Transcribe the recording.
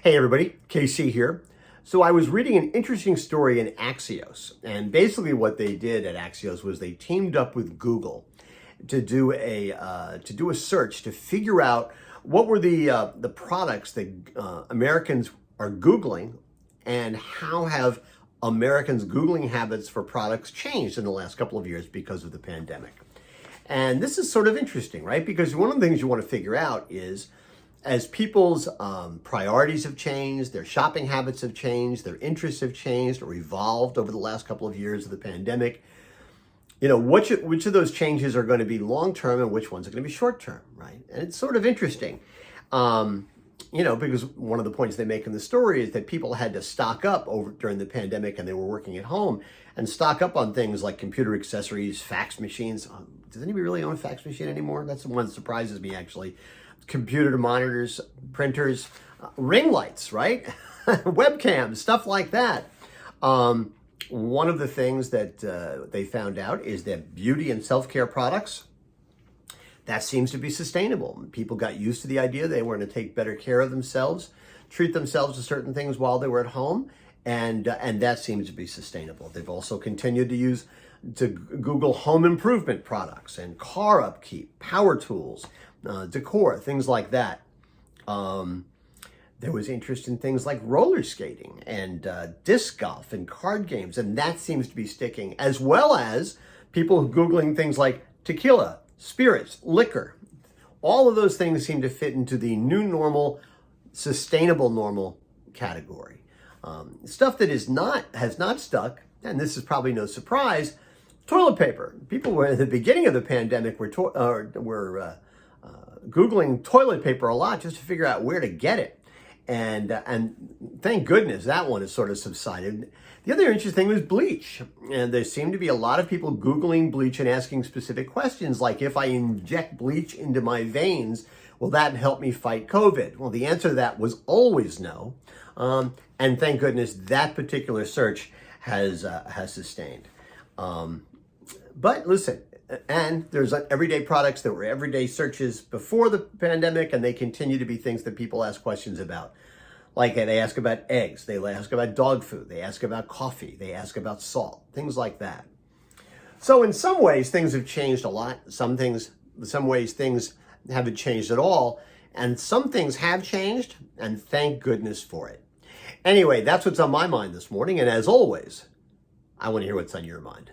Hey everybody, KC here. So I was reading an interesting story in Axios, and basically what they did at Axios was they teamed up with Google to do a search to figure out what were the products that Americans are Googling, and how have Americans' Googling habits for products changed in the last couple of years because of the pandemic. And this is sort of interesting, right? Because one of the things you want to figure out is, as people's priorities have changed, their shopping habits have changed, their interests have changed or evolved over the last couple of years of the pandemic, which of those changes are going to be long-term and which ones are going to be short-term, right? And it's sort of interesting, because one of the points they make in the story is that people had to stock up during the pandemic, and they were working at home, and stock up on things like computer accessories, fax machines. Does anybody really own a fax machine anymore? That's the one that surprises me, actually. Computer monitors, printers, ring lights, right? Webcams, stuff like that. One of the things that they found out is that beauty and self-care products, that seems to be sustainable. People got used to the idea they were going to take better care of themselves, treat themselves to certain things while they were at home, and that seems to be sustainable. They've also continued to Google home improvement products and car upkeep, power tools, decor, things like that. There was interest in things like roller skating and disc golf and card games, and that seems to be sticking, as well as people Googling things like tequila, spirits, liquor. All of those things seem to fit into the new normal, sustainable normal category. Stuff that has not stuck, and this is probably no surprise, toilet paper. People were at the beginning of the pandemic were Googling toilet paper a lot just to figure out where to get it. And thank goodness that one has sort of subsided. The other interesting thing was bleach. And there seemed to be a lot of people Googling bleach and asking specific questions like, if I inject bleach into my veins, will that help me fight COVID? Well, the answer to that was always no. And thank goodness that particular search has sustained. But listen, and there's everyday products that were everyday searches before the pandemic, and they continue to be things that people ask questions about. Like they ask about eggs, they ask about dog food, they ask about coffee, they ask about salt, things like that. So in some ways, things have changed a lot. Some ways things haven't changed at all, and some things have changed, and thank goodness for it. Anyway, that's what's on my mind this morning, and as always, I want to hear what's on your mind.